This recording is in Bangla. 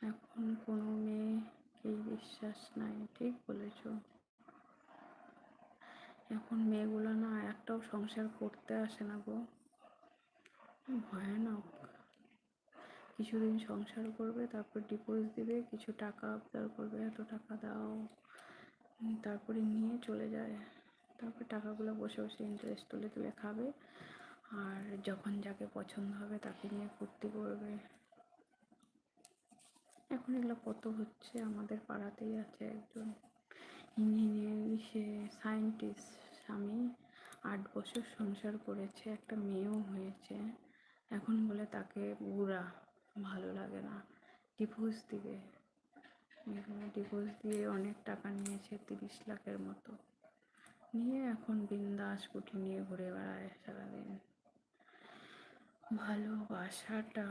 এখন কোনো মেয়েকেই বিশ্বাস নাই। ঠিক বলেছ। এখন মেয়েগুলো না একটাও সংসার করতে আসে না গো, ভয়ানক। কিছুদিন সংসার করবে, তারপর ডিভোর্স দিবে, কিছু টাকা আবদার করবে, এত টাকা দাও, তারপরে নিয়ে চলে যায়। তারপর টাকাগুলো বসে বসে ইন্টারেস্ট তুলে তুলে খাবে, আর যখন যাকে পছন্দ হবে তাকে নিয়ে ফুর্তি করবে। এখন এগুলো কত হচ্ছে। আমাদের পাড়াতেই আছে একজন ইঞ্জিনিয়ার, সে সায়েন্টিস্ট, স্বামী 8 বছর সংসার করেছে, একটা মেয়েও হয়েছে। এখন বলে তাকে বুড়া, ভালো লাগে না, ডিভোর্স দিবে। ডিভোর্স দিয়ে অনেক টাকা নিয়েছে, 30 লাখের মতো নিয়ে এখন বিন্দাস স্কুটি নিয়ে ঘুরে বেড়ায় সারাদিন। ভালোবাসাটা